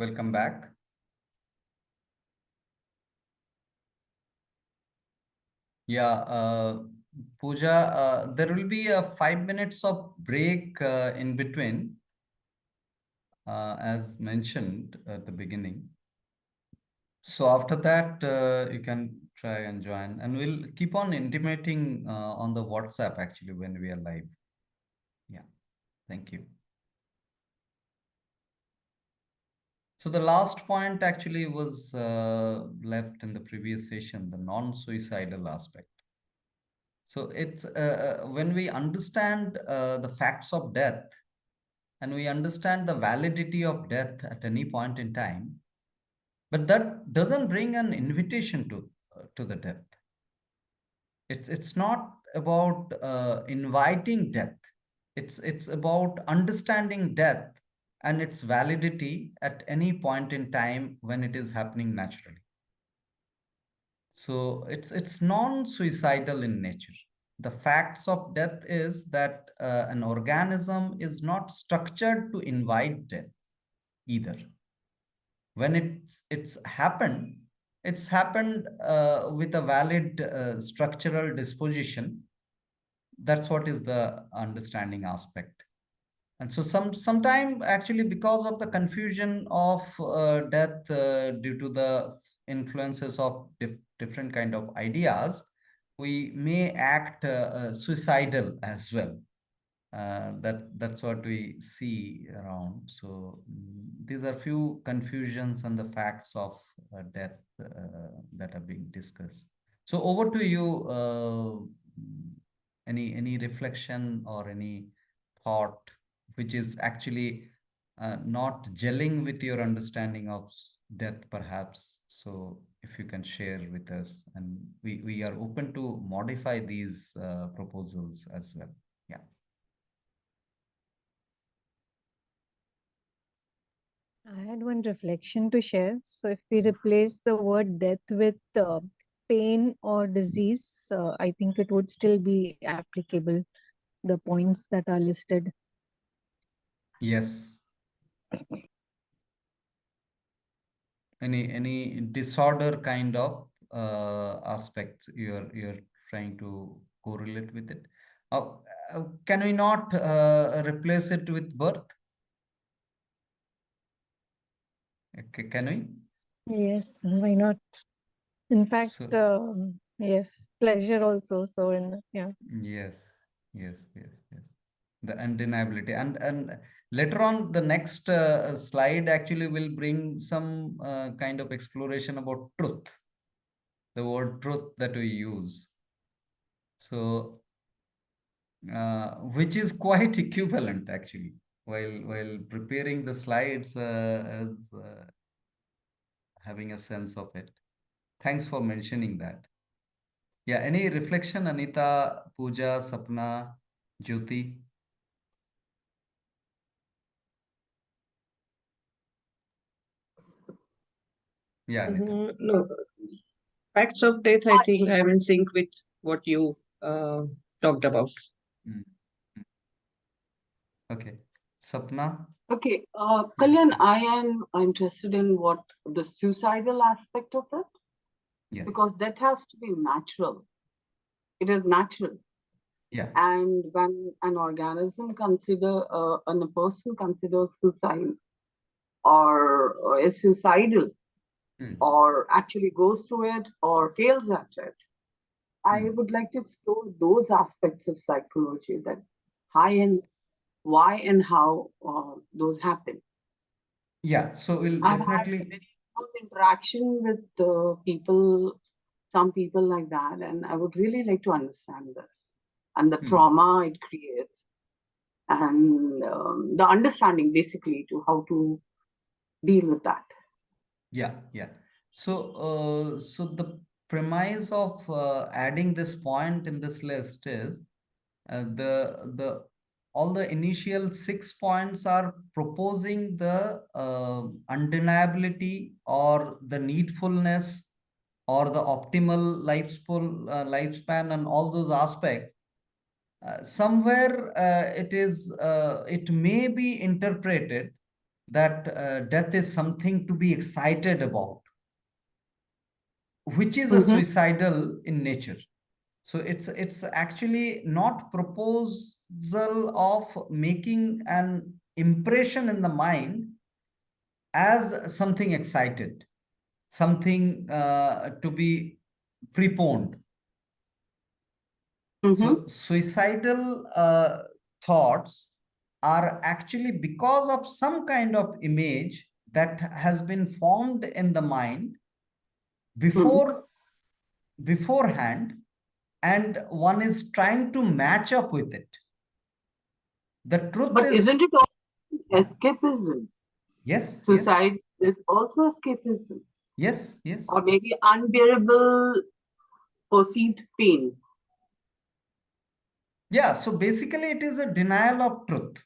Welcome back. Yeah, Pooja, there will be a 5 minutes of break in between, as mentioned at the beginning. So after that, you can try and join, and we'll keep on intimating on the WhatsApp actually when we are live. Yeah, thank you. So the last point actually was left in the previous session, the non-suicidal aspect. So it's when we understand the facts of death and we understand the validity of death at any point in time, but that doesn't bring an invitation to the death. It's not about inviting death. It's about understanding death and its validity at any point in time when it is happening naturally. So it's non-suicidal in nature. The facts of death is that an organism is not structured to invite death either. When it's happened with a valid structural disposition. That's what is the understanding aspect. And so sometime actually because of the confusion of death due to the influences of different kind of ideas, we may act suicidal as well. That's what we see around. So these are few confusions and the facts of death that are being discussed. So over to you. Any reflection or any thought which is actually not gelling with your understanding of death, perhaps. So if you can share with us, and we are open to modify these proposals as well. Yeah. I had one reflection to share. So, if we replace the word death with pain or disease, I think it would still be applicable, the points that are listed. Yes. Any disorder kind of aspects you're trying to correlate with it. uh, can we not replace it with birth? Can we? Yes, why not? In fact, So yes, pleasure also. So, yeah. yes, yes. The undeniability, and later on the next slide actually will bring some kind of exploration about truth, the word truth that we use. So which is quite equivalent actually while preparing the slides, as having a sense of it. Thanks for mentioning that. Yeah, any reflection, Anita, Pooja, Sapna, Jyoti? Yeah, Anita. No, facts of death, I think I'm in sync with what you talked about. Mm. Mm. Okay. Sapna? Okay, Yes. Kalyan, I am interested in what the suicidal aspect of it, Yes. because death has to be natural. It is natural. Yeah. And when an organism and a person considers suicide or is suicidal Mm. or actually goes through it or fails at it, I Mm. would like to explore those aspects of psychology, that how and why and how those happen. Yeah. So we'll I've had definitely. very good interaction with people, some people like that, and I would really like to understand this and the Mm. trauma it creates, and the understanding basically to how to deal with that. Yeah. So so the premise of adding this point in this list is the all the initial 6 points are proposing the undeniability or the needfulness or the optimal lifespan and all those aspects. Somewhere it may be interpreted that death is something to be excited about, which is a suicidal in nature. So it's actually not proposal of making an impression in the mind as something excited, something to be preponed. So suicidal thoughts are actually because of some kind of image that has been formed in the mind beforehand, and one is trying to match up with it. The truth But is, isn't it also escapism? yes, Suicide is also escapism, yes, yes, or maybe unbearable perceived pain. yeah. So basically, it is a denial of truth.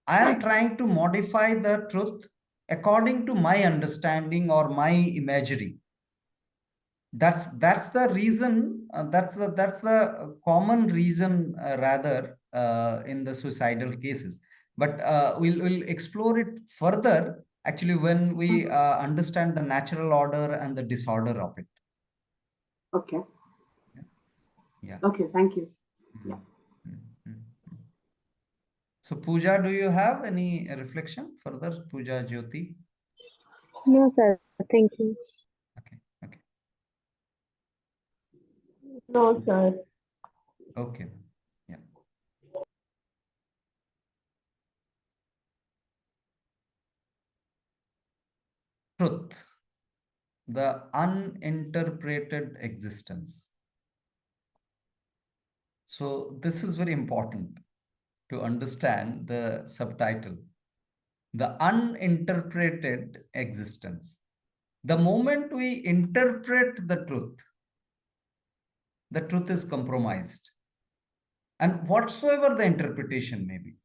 I am Right. trying to modify the truth according to my understanding or my imagery. That's the reason. That's the common reason, rather, in the suicidal cases. But we'll explore it further actually when we understand the natural order and the disorder of it. Okay. Yeah. Okay, thank you. Yeah. So Pooja, do you have any reflection further? Pooja, Jyoti? No, sir. Thank you. Okay, okay, No, sir. okay. Yeah. Truth, the uninterpreted existence. So this is very important to understand the subtitle, the uninterpreted existence. The moment we interpret the truth is compromised. And whatsoever the interpretation may be.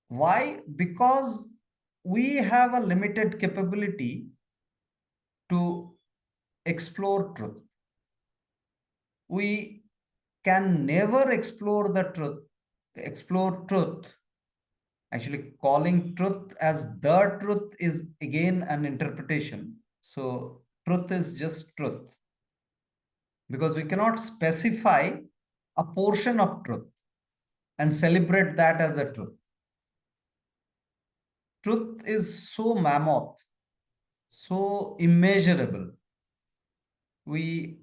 Why? Because we have a limited capability to explore truth. We can never explore truth. Actually, calling truth as the truth is again an interpretation. So truth is just truth. Because we cannot specify a portion of truth and celebrate that as a truth. Truth is so mammoth, so immeasurable. We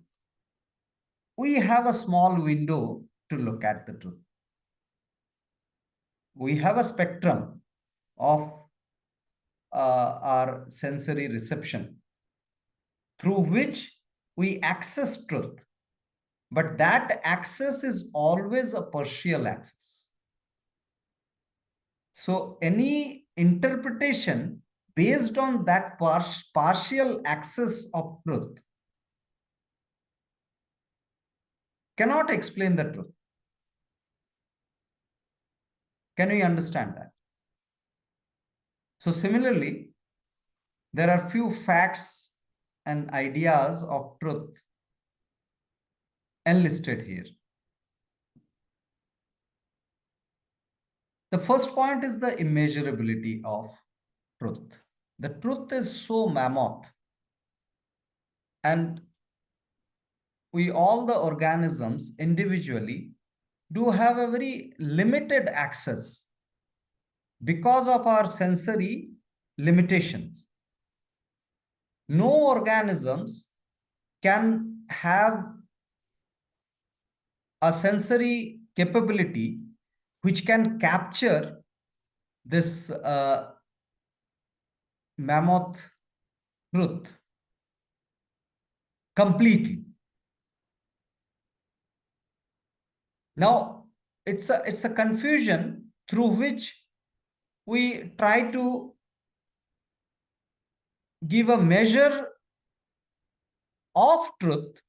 have a small window to look at the truth. We have a spectrum of our sensory reception through which we access truth. But that access is always a partial access. So any interpretation based on that partial access of truth cannot explain the truth. Can we understand that? So similarly, there are few facts and ideas of truth enlisted here. The first point is the immeasurability of truth. The truth is so mammoth, and we all the organisms individually do have a very limited access because of our sensory limitations. No organisms can have a sensory capability which can capture this mammoth truth completely. Now, it's a confusion through which we try to give a measure of truth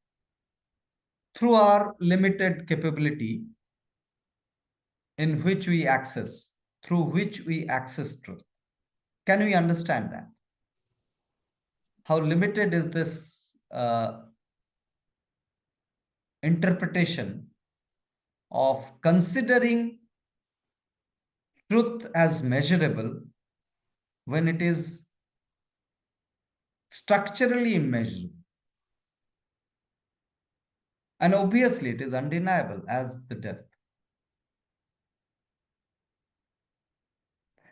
through our limited capability through which we access truth. Can we understand that? How limited is this interpretation of considering truth as measurable when it is structurally immeasurable. And obviously, it is undeniable as the depth.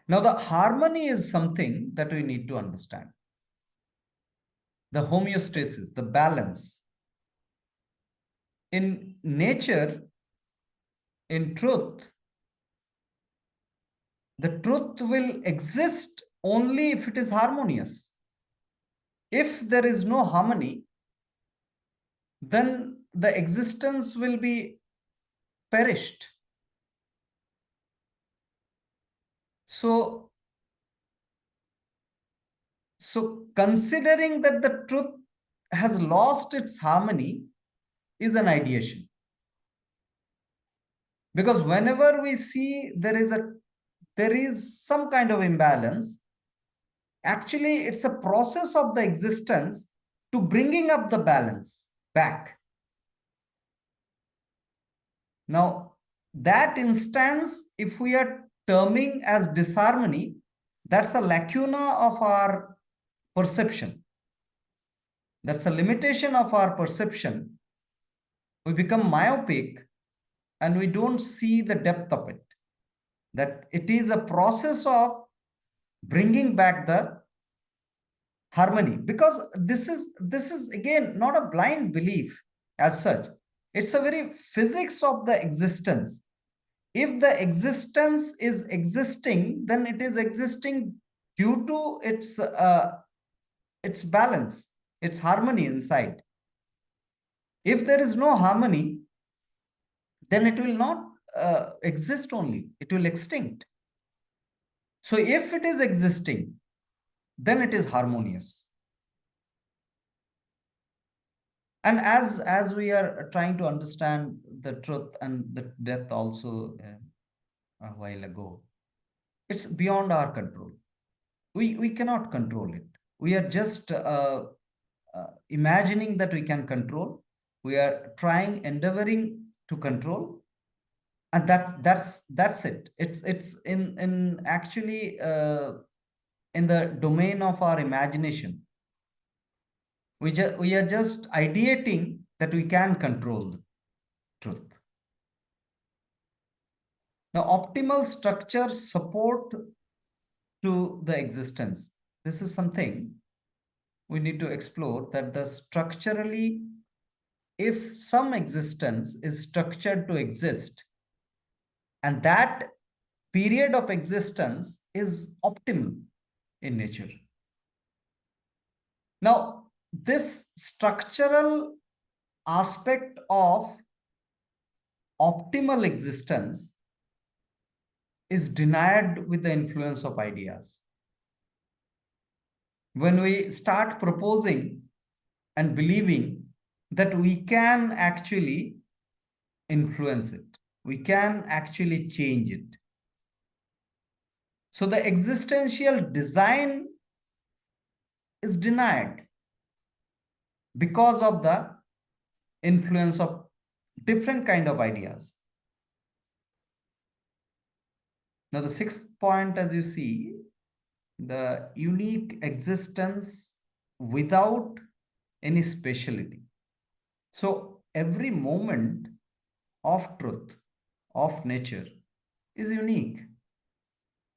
Now, the harmony is something that we need to understand. The homeostasis, the balance. In nature, in truth, the truth will exist only if it is harmonious. If there is no harmony, then the existence will be perished. So considering that the truth has lost its harmony is an ideation. Because whenever we see there is some kind of imbalance, actually it's a process of the existence to bringing up the balance back. Now, that instance, if we are terming as disharmony, that's a lacuna of our perception. That's a limitation of our perception. We become myopic and we don't see the depth of it. That it is a process of bringing back the harmony, because this is again not a blind belief as such. It's a very physics of the existence. If the existence is existing, then it is existing due to its balance, its harmony inside. If there is no harmony, then it will not exist only, it will extinct. So if it is existing, then it is harmonious. And as we are trying to understand the truth and the death also a while ago, it's beyond our control. We cannot control it. We are just imagining that we can control. We are endeavoring to control, and that's it. It's in actually in the domain of our imagination. We are just ideating that we can control the truth. Now, optimal structures support to the existence. This is something we need to explore, that the structurally, if some existence is structured to exist, and that period of existence is optimal in nature. Now, this structural aspect of optimal existence is denied with the influence of ideas. When we start proposing and believing that we can actually influence it, we can actually change it. So the existential design is denied because of the influence of different kind of ideas. Now the sixth point, as you see, the unique existence without any speciality. So every moment of truth, of nature, is unique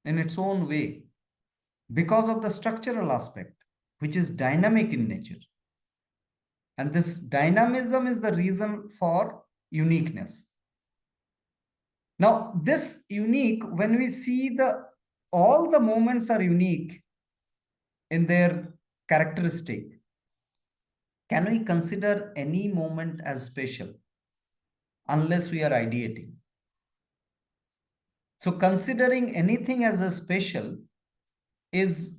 in its own way because of the structural aspect, which is dynamic in nature. And this dynamism is the reason for uniqueness. Now, this unique, when we see all the moments are unique in their characteristic, can we consider any moment as special unless we are ideating? So considering anything as a special is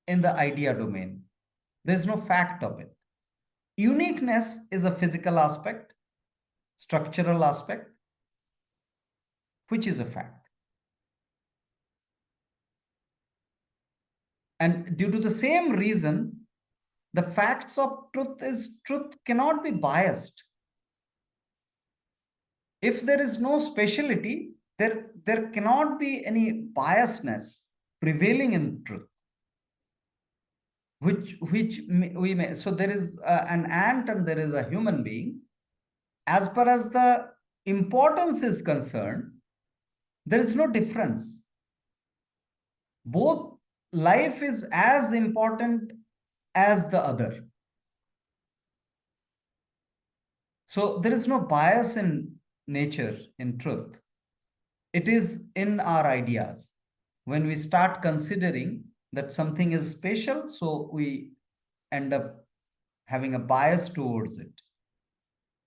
in the idea domain. There's no fact of it. Uniqueness is a physical aspect, structural aspect, which is a fact. And due to the same reason, the facts of truth cannot be biased. If there is no speciality, there there cannot be any biasness prevailing in truth, which we may. So there is an ant and there is a human being. As far as the importance is concerned, there is no difference. Both life is as important as the other. So there is no bias in nature, in truth. It is in our ideas. When we start considering that something is special, so we end up having a bias towards it.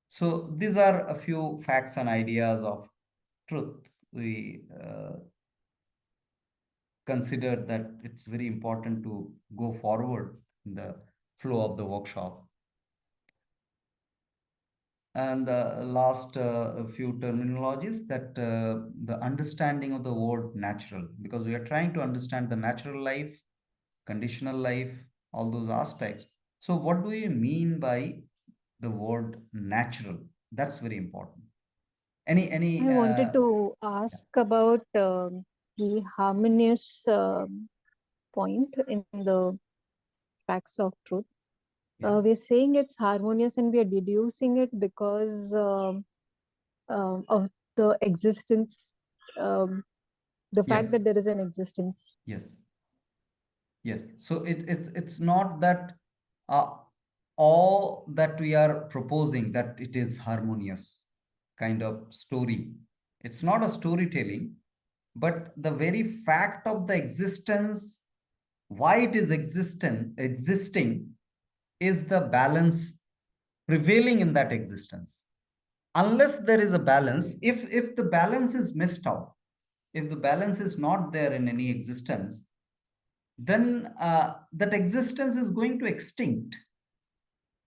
So these are a few facts and ideas of truth. We consider that it's very important to go forward in the flow of the workshop. And the last few terminologies, that the understanding of the word natural, because we are trying to understand the natural life, conditional life, all those aspects. So what do you mean by the word natural? That's very important. Any I wanted to ask about the harmonious point in the facts of truth. Yeah. We're saying it's harmonious and we are deducing it because of the existence, the fact Yes. that there is an existence. Yes. Yes. So it's not that all that we are proposing that it is harmonious kind of story. It's not a storytelling, but the very fact of the existence, why it is existing is the balance prevailing in that existence. Unless there is a balance, if the balance is missed out, if the balance is not there in any existence, then that existence is going to extinct.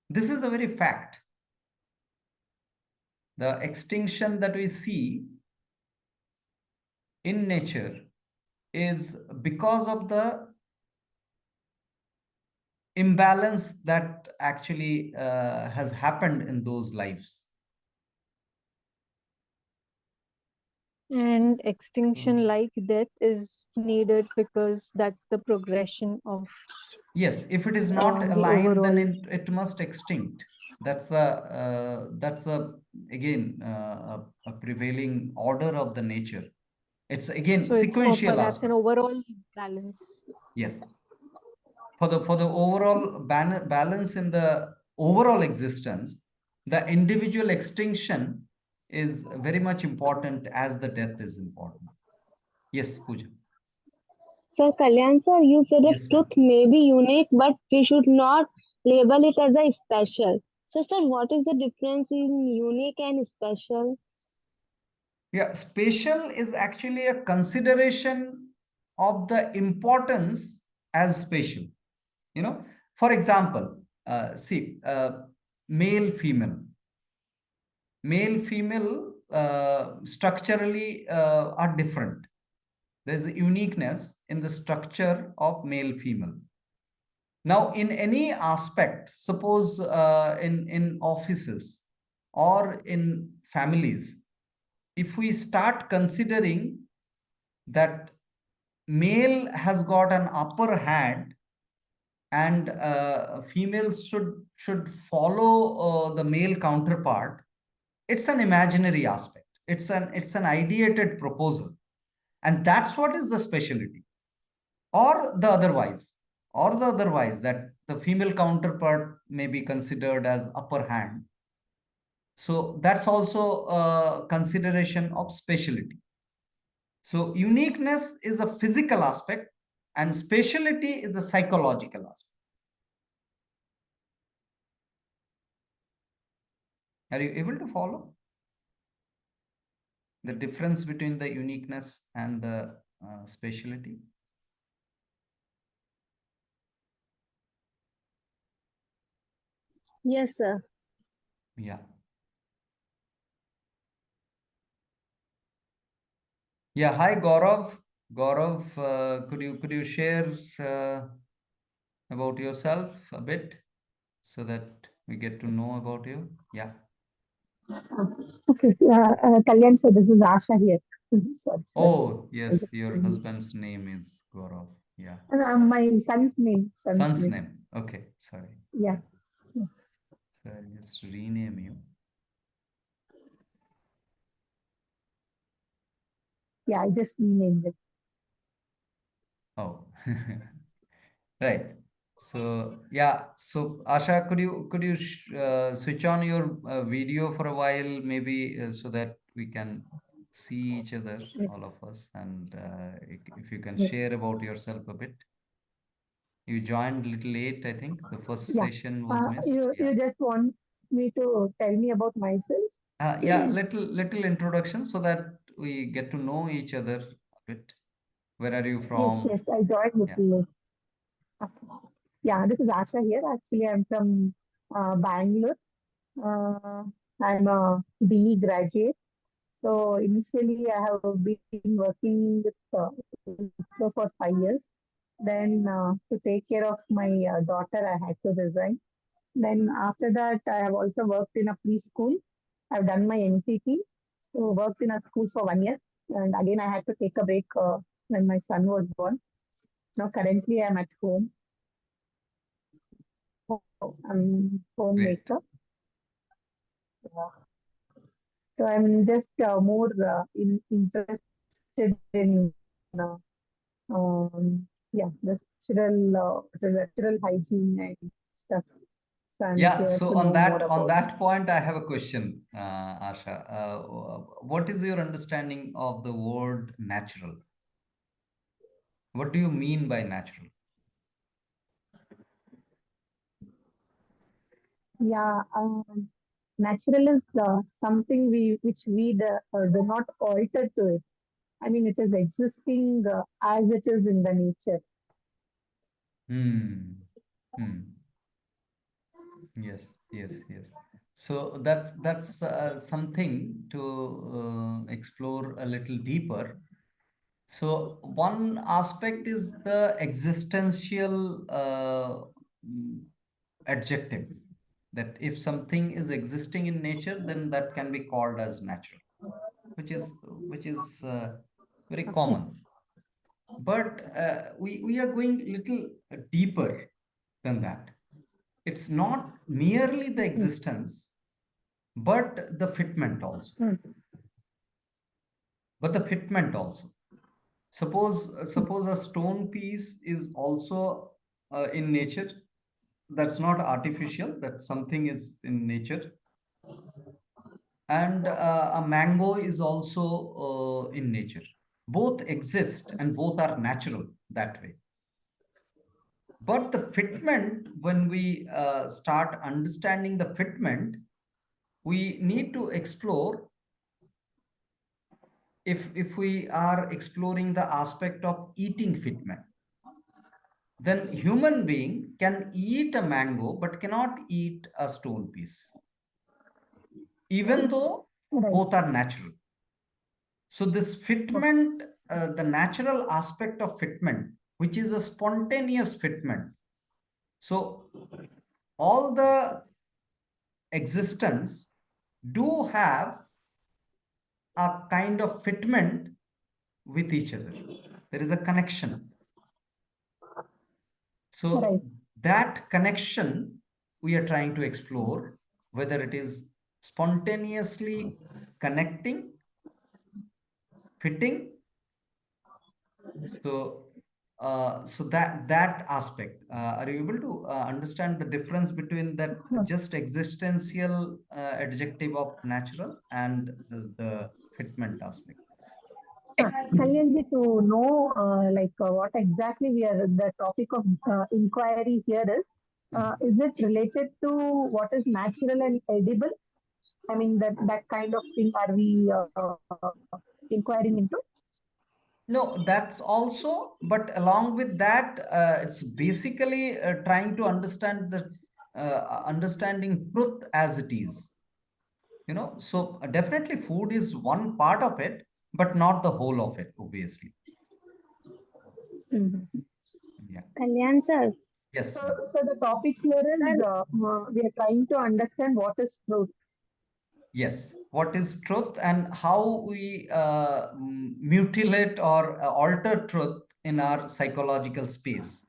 This is a very fact. The extinction that we see in nature is because of the imbalance that actually has happened in those lives. And extinction, like death, is needed because that's the progression of Yes, if it is not the aligned, then overall. it must extinct. That's a again a prevailing order of the nature. It's again So it's for sequential perhaps an aspect. overall balance. Yes. For the overall balance in the overall existence, the individual extinction is very much important as the death is important. Yes, Pooja. Sir Kalyan sir, you said that Yes, ma'am. truth may be unique, but we should not label it as a special. So, sir, what is the difference in unique and special? Yeah, spatial is actually a consideration of the importance as spatial. You know, for example, see, male, female. Male, female structurally are different. There's a uniqueness in the structure of male, female. Now, in any aspect, suppose in offices or in families, if we start considering that male has got an upper hand and females should follow the male counterpart, it's an imaginary aspect. It's an ideated proposal, and that's what is the specialty, or the otherwise, that the female counterpart may be considered as upper hand. So that's also a consideration of speciality. So uniqueness is a physical aspect and speciality is a psychological aspect. Are you able to follow the difference between the uniqueness and the speciality? Yes, sir. Yeah. Yeah. Hi, Gaurav. Gaurav, could you share about yourself a bit so that we get to know about you? Yeah. Okay, Kalyan sir, this is Asha here. Sorry, sir. Oh, yes, just your told you. husband's name is Gaurav. Yeah. My son's name. Son's name. Okay, sorry. Yeah. So I'll just rename you. Yeah, I just renamed it. Oh, right. So yeah. So Asha, could you switch on your video for a while, maybe so that we can see each other, Yes. all of us, and if you can Yes. share about yourself a bit. You joined a little late, I think. The first Yeah. session was missed. Yeah. You just want me to tell me about myself? Yeah, little introduction so that we get to know each other a bit. Where are you Yes, from? yes, I joined Yeah. little late. Yeah, this is Asha here. Actually, I'm from Bangalore. Uh, I'm a BE graduate. So initially, I have been working with Wipro for 5 years. Then, to take care of my daughter, I had to resign. Then after that, I have also worked in a preschool. I've done my NTT, so worked in a school for 1 year, and again I had to take a break when my son was born. Now currently I'm at home. I'm Great. homemaker. So I'm just more interested in uh, the natural hygiene and stuff. So I'm Yeah, here so to know more on about. that point, I have a question, Asha. What is your understanding of the word natural? What do you mean by natural? Yeah, natural is something which we do not alter to it. I mean, it is existing as it is in the nature. Hmm. Hmm. Yes, yes, yes. So that's something to explore a little deeper. So one aspect is the existential adjective, that if something is existing in nature, then that can be called as natural, which is very Okay. common. But we are going little deeper than that. It's not merely the Mm, existence, but the fitment also. mm, But the fitment also. Suppose a stone piece is also in nature. That's not artificial. That something is in nature. And a mango is also in nature. Both exist and both are natural that way. But the fitment, when we start understanding the fitment, we need to explore, if we are exploring the aspect of eating fitment, then human being can eat a mango but cannot eat a stone piece, even though right. both are natural. So this fitment, the natural aspect of fitment, which is a spontaneous fitment. So all the existence do have a kind of fitment with each other. There is a connection. So Right. that connection we are trying to explore, whether it is spontaneously connecting, fitting. So that aspect, are you able to understand the difference between that just existential adjective of natural and the fitment aspect? Kalyanji, to know what exactly the topic of inquiry here is it related to what is natural and edible? I mean, that kind of thing are we inquiring into? No, that's also, but along with that, it's basically trying to understand the understanding truth as it is. So definitely food is one part of it, but not the whole of it, obviously. Mhm. Yeah. Kalyan sir, Yes, So the topic here is sir, we are trying to understand what is truth. Yes, what is truth and how we mutilate or alter truth in our psychological space.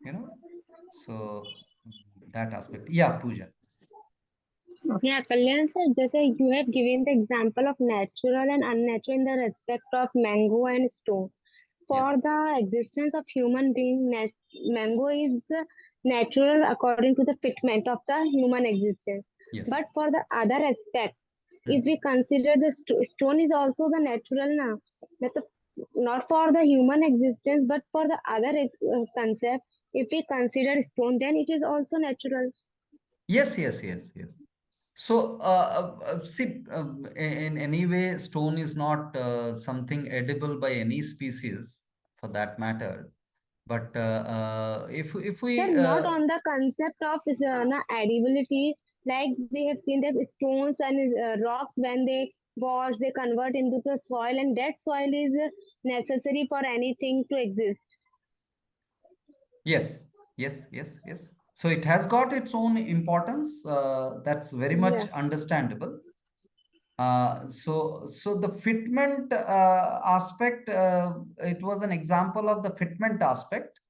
You know, so that aspect. Yeah, Pooja. Yeah, Kalyan sir, जैसे you have given the example of natural and unnatural in the respect of mango and stone. Yeah. For the existence of human being, mango is natural according to the fitment of the human existence. Yes. But for the other aspect, Hmm. if we consider the stone is also the natural now, that not for the human existence, but for the other concept, if we consider stone, then it is also natural. Yes, yes, yes, yes. So, see, in any way, stone is not something edible by any species, for that matter. But if Sir, we not on the concept of edibility, like we have seen that stones and rocks, when they wash, they convert into the soil, and that soil is necessary for anything to exist. yes, yes, yes, yes. So it has got its own importance. That's very much Yeah. understandable. So the fitment aspect, it was an example of the fitment aspect.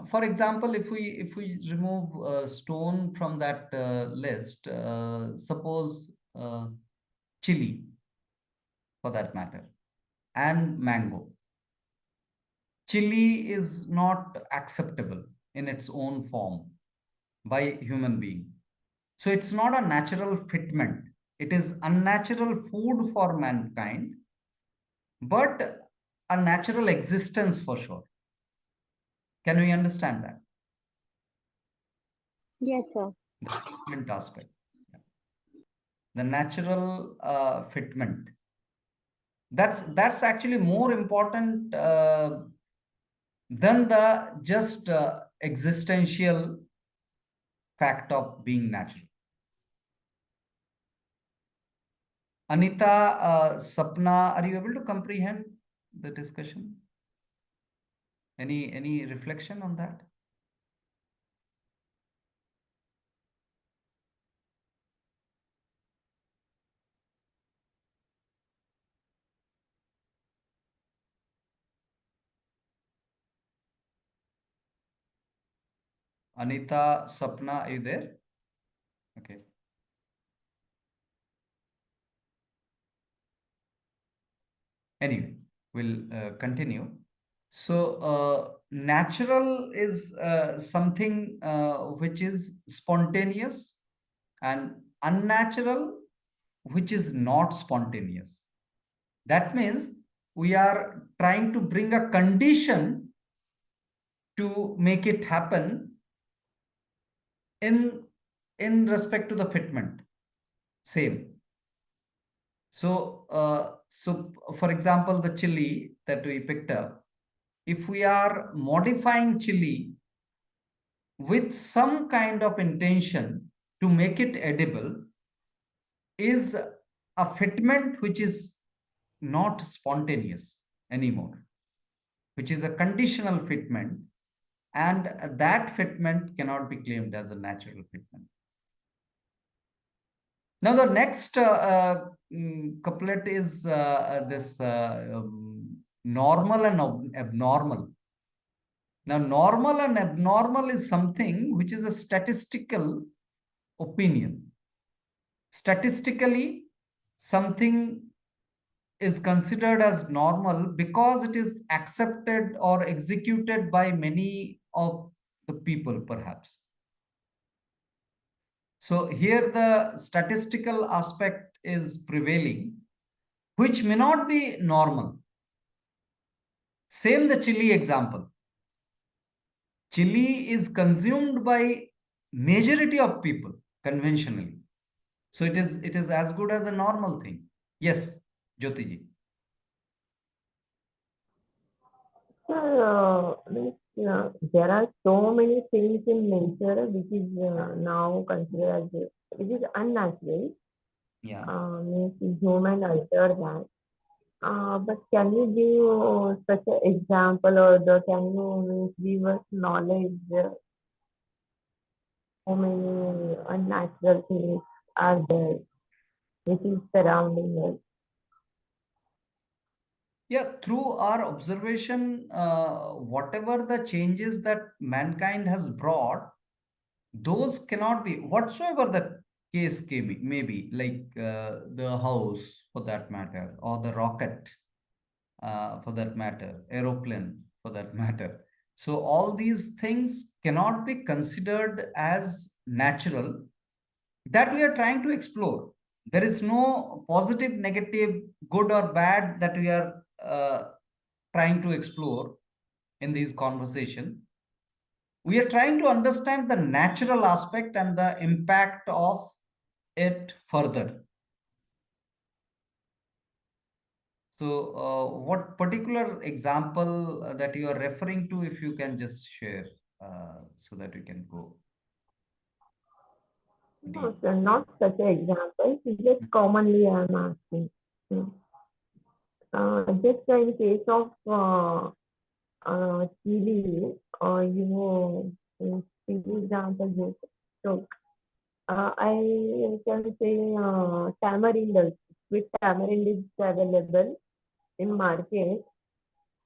For example, if we remove stone from that list, suppose chili, for that matter, and mango. Chili is not acceptable in its own form by human being. So it's not a natural fitment. It is unnatural food for mankind, but a natural existence for sure. Can we understand that? Yes, sir. The fitment aspect. The natural fitment. That's actually more important than the just existential fact of being natural. Anita, Sapna, are you able to comprehend the discussion? Any reflection on that? Anita, Sapna, are you there? Okay. Anyway, we'll continue. So, natural is something which is spontaneous, and unnatural, which is not spontaneous. That means we are trying to bring a condition to make it happen in respect to the fitment. Same. So for example, the chili that we picked up, if we are modifying chili with some kind of intention to make it edible, is a fitment which is not spontaneous anymore, which is a conditional fitment, and that fitment cannot be claimed as a natural fitment. Now the next couplet is this normal and abnormal. Now normal and abnormal is something which is a statistical opinion. Statistically, something is considered as normal because it is accepted or executed by many of the people, perhaps. So here the statistical aspect is prevailing, which may not be normal. Same the chili example. Chili is consumed by majority of people conventionally. So it is as good as a normal thing. Yes, Jyotiji. Sir, there are so many things in nature which is now considered as it is unnatural. Yeah. Means human alter that. But can you give such an example, or can you give us knowledge how many unnatural things are there which is surrounding us. Yeah, through our observation, whatever the changes that mankind has brought, those cannot be, whatsoever the case may be, like the house for that matter, or the rocket for that matter, aeroplane for that matter. So all these things cannot be considered as natural, that we are trying to explore. There is no positive, negative, good or bad that we are trying to explore in these conversation. We are trying to understand the natural aspect and the impact of it further. So, what particular example that you are referring to, if you can just share, so that we can go No, deep. sir, not such an example. It's just commonly I'm asking. Just in case of chili, or chili example just took. I can say tamarind also. With tamarind is available in market,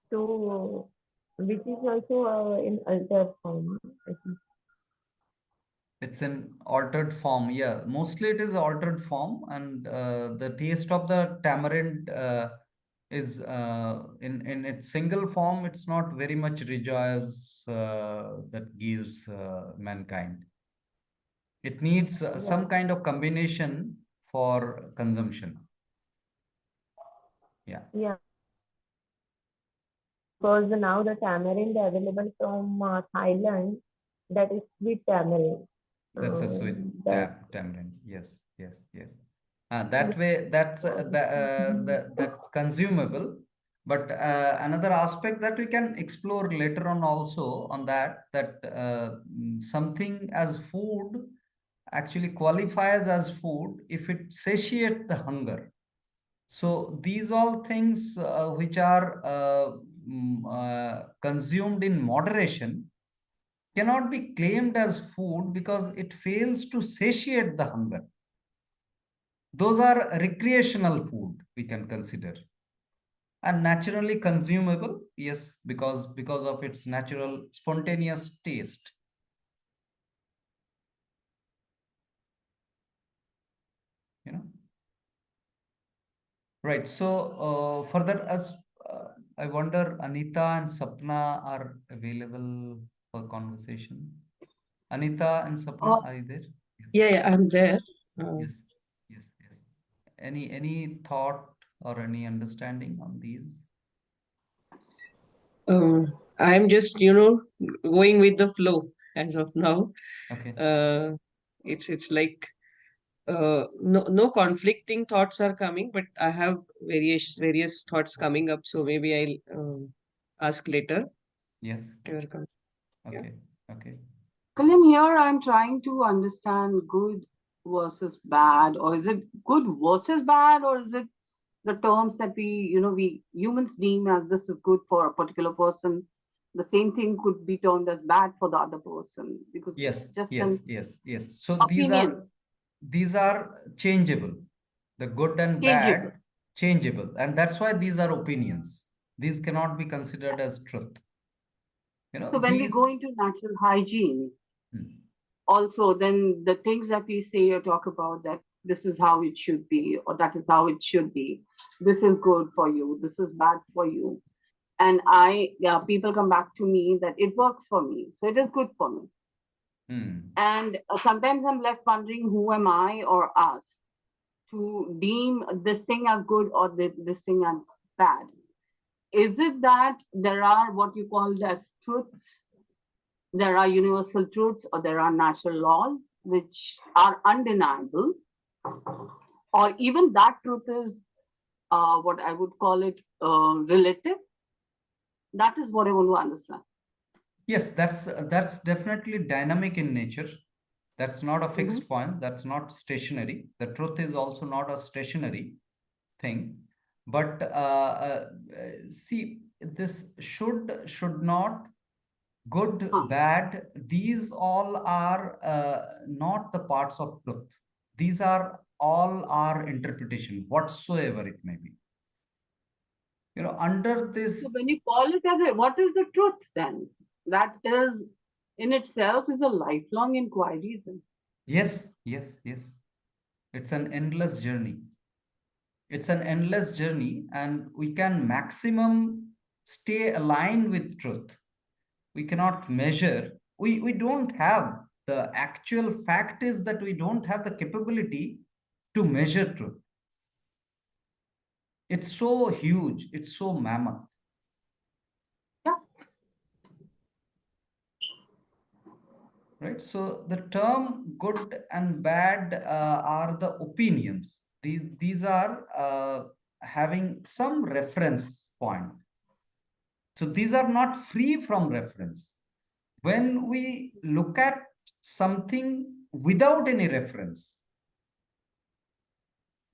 so which is also in altered form. I think. It's an altered form. Yeah, mostly it is altered form, and the taste of the tamarind is in its single form. It's not very much rejoice that gives mankind. It needs some kind of combination for consumption. Yeah. Yeah. Because now the tamarind available from Thailand, that is sweet tamarind. That's a sweet That tamarind. Yes, yes, yes. That way, that's that's consumable. But another aspect that we can explore later on also on that something as food actually qualifies as food if it satiates the hunger. So these all things which are consumed in moderation cannot be claimed as food because it fails to satiate the hunger. Those are recreational food we can consider, and naturally consumable, yes, because of its natural spontaneous taste. You know, right? So further, as I wonder, Anita and Sapna are available for conversation. Anita and Sapna, are you there? Yeah, I'm there. Yes, yes, yes. Any thought or any understanding on these? I'm just, going with the flow as of now. Okay. It's like no conflicting thoughts are coming, but I have various thoughts coming up. So maybe I'll ask later. Yes. Whatever comes. Yeah. Okay. Okay. Kalim, here I'm trying to understand good versus bad, or is it good versus bad, or is it the terms that we humans deem as this is good for a particular person, the same thing could be termed as bad for the other person, because Yes. it's just Yes. an Yes. Yes. So opinion, these are changeable. The good and changeable. bad changeable, and that's why these are opinions. These cannot be considered as truth. You know, So when we these. go into natural hygiene, Hmm. also then the things that we say or talk about, that this is how it should be, or that is how it should be, this is good for you, this is bad for you, and people come back to me that it works for me, so it is good for me. Hmm. And sometimes I'm left wondering, who am I or us to deem this thing as good or this thing as bad? Is it that there are what you call as truths, there are universal truths, or there are natural laws which are undeniable, or even that truth is what I would call it relative? That is what I want to understand. Yes, that's definitely dynamic in nature. That's not a Mhm. fixed point. That's not stationary. The truth is also not a stationary thing. But see, this should not good, Huh. bad, these all are not the parts of truth. These are all our interpretation, whatsoever it may be. You know, under this, So when you call it as a, what is the truth then? That is in itself is a lifelong inquiry then. yes, yes, yes. It's an endless journey. It's an endless journey, and we can maximum stay aligned with truth. We cannot measure. We don't have the actual fact is that we don't have the capability to measure truth. It's so huge. It's so mammoth. Yeah. Right. So the term good and bad are the opinions. These are having some reference point. So these are not free from reference. When we look at something without any reference,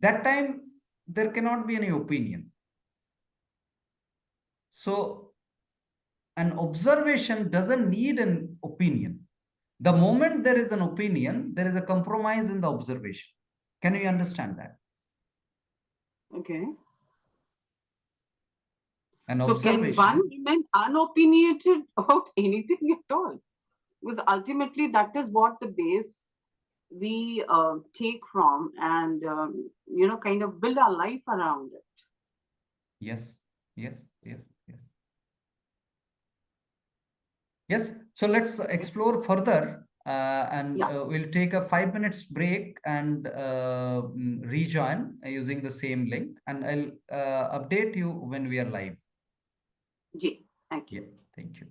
that time there cannot be any opinion. So an observation doesn't need an opinion. The moment there is an opinion, there is a compromise in the observation. Can you understand that? Okay. An So can observation. one remain unopinionated about anything at all? Because ultimately that is what the base we take from and kind of build our life around it. Yes, yes, yes, yes. Yes, so let's explore further and Yeah. we'll take a 5 minutes break and rejoin using the same link, and I'll update you when we are live. Yeah. Thank you. Yeah, thank you.